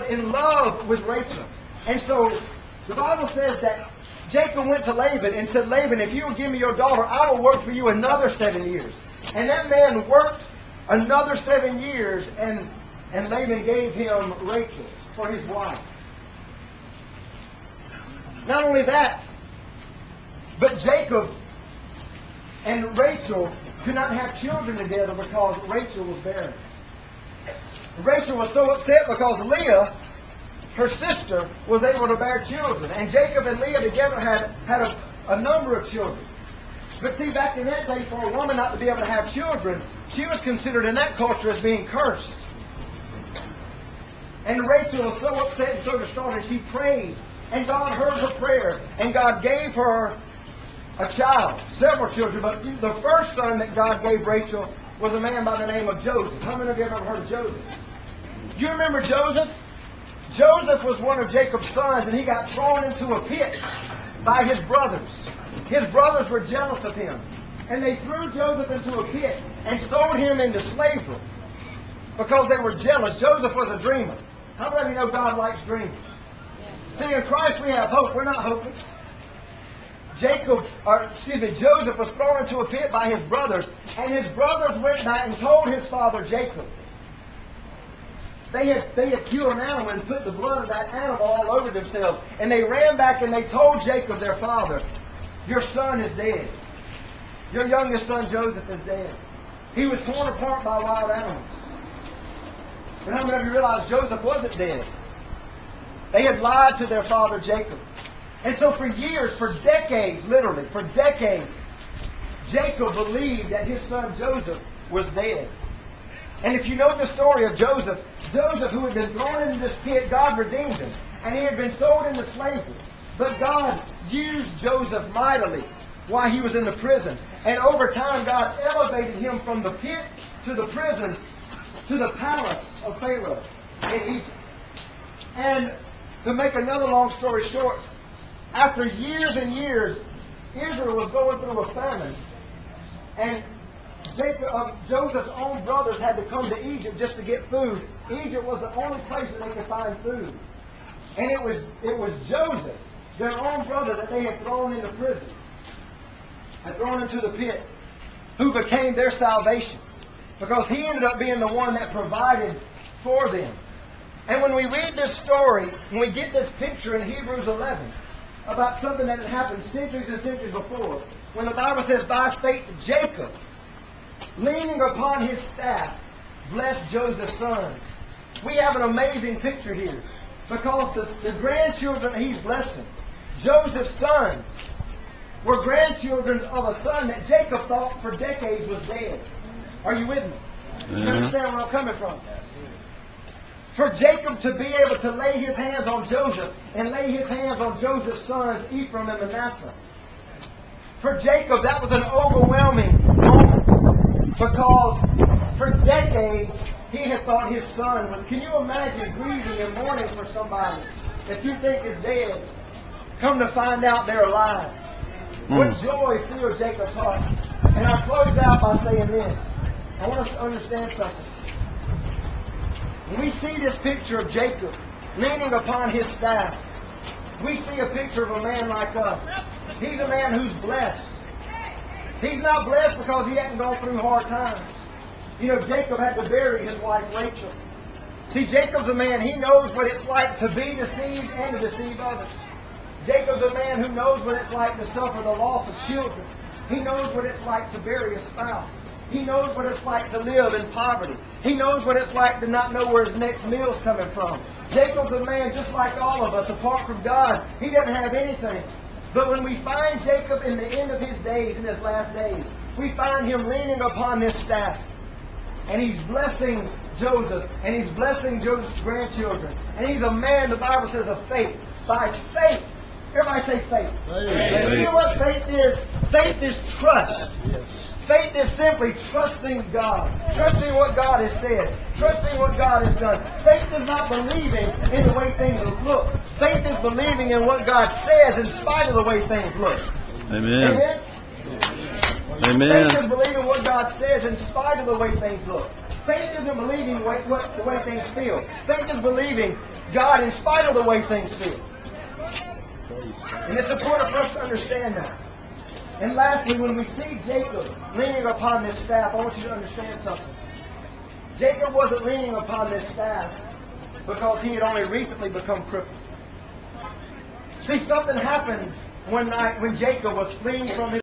in love with Rachel. And so the Bible says that Jacob went to Laban and said, Laban, if you will give me your daughter, I will work for you another 7 years. And that man worked another 7 years, and Laban gave him Rachel for his wife. Not only that, but Jacob and Rachel could not have children together because Rachel was barren. Rachel was so upset because Leah, her sister, was able to bear children. And Jacob and Leah together had a number of children. But see, back in that day, for a woman not to be able to have children, she was considered in that culture as being cursed. And Rachel was so upset and so distraught, and she prayed. And God heard her prayer. And God gave her a child, several children. But the first son that God gave Rachel was a man by the name of Joseph. How many of you have ever heard of Joseph? Do you remember Joseph? Joseph was one of Jacob's sons, and he got thrown into a pit by his brothers. His brothers were jealous of him. And they threw Joseph into a pit and sold him into slavery because they were jealous. Joseph was a dreamer. How many of you know God likes dreamers? See, in Christ we have hope. We're not hopeless. Joseph was thrown into a pit by his brothers, and his brothers went back and told his father Jacob. They had killed an animal and put the blood of that animal all over themselves. And they ran back and they told Jacob, their father, your son is dead. Your youngest son Joseph is dead. He was torn apart by wild animals. But how many of you realize Joseph wasn't dead? They had lied to their father Jacob. And so for years, for decades, literally, for decades, Jacob believed that his son Joseph was dead. And if you know the story of Joseph, who had been thrown into this pit, God redeemed him. And he had been sold into slavery. But God used Joseph mightily while he was in the prison. And over time, God elevated him from the pit to the prison to the palace of Pharaoh in Egypt. And to make another long story short, after years and years, Israel was going through a famine. And Joseph's own brothers had to come to Egypt just to get food. Egypt was the only place that they could find food. And it was Joseph, their own brother, that they had thrown into prison, had thrown into the pit, who became their salvation. Because he ended up being the one that provided for them. And when we read this story, when we get this picture in Hebrews 11, about something that had happened centuries and centuries before, when the Bible says, by faith Jacob, leaning upon his staff, blessed Joseph's sons. We have an amazing picture here. Because the grandchildren that he's blessing, Joseph's sons, were grandchildren of a son that Jacob thought for decades was dead. Are you with me? You understand where I'm coming from? For Jacob to be able to lay his hands on Joseph and lay his hands on Joseph's sons, Ephraim and Manasseh. For Jacob, that was an overwhelming moment. Because for decades, he had thought his son was... Can you imagine grieving and mourning for somebody that you think is dead? Come to find out they're alive. What joy filled Jacob's heart. And I'll close out by saying this. I want us to understand something. When we see this picture of Jacob leaning upon his staff, we see a picture of a man like us. He's a man who's blessed. He's not blessed because he hadn't gone through hard times. You know, Jacob had to bury his wife Rachel. See, Jacob's a man, he knows what it's like to be deceived and to deceive others. Jacob's a man who knows what it's like to suffer the loss of children. He knows what it's like to bury a spouse. He knows what it's like to live in poverty. He knows what it's like to not know where his next meal's coming from. Jacob's a man just like all of us. Apart from God, he doesn't have anything. But when we find Jacob in the end of his days, in his last days, we find him leaning upon this staff. And he's blessing Joseph. And he's blessing Joseph's grandchildren. And he's a man, the Bible says, of faith. By faith. Everybody say faith. Faith. You know what faith is? Faith is trust. Yes. Faith is simply trusting God. Trusting what God has said. Trusting what God has done. Faith is not believing in the way things look. Faith is believing in what God says in spite of the way things look. Amen. Amen? Amen. Faith is believing what God says in spite of the way things look. Faith isn't believing the way things feel. Faith is believing God in spite of the way things feel. And it's important for us to understand that. And lastly, when we see Jacob leaning upon this staff, I want you to understand something. Jacob wasn't leaning upon this staff because he had only recently become crippled. See, something happened one night when Jacob was fleeing from his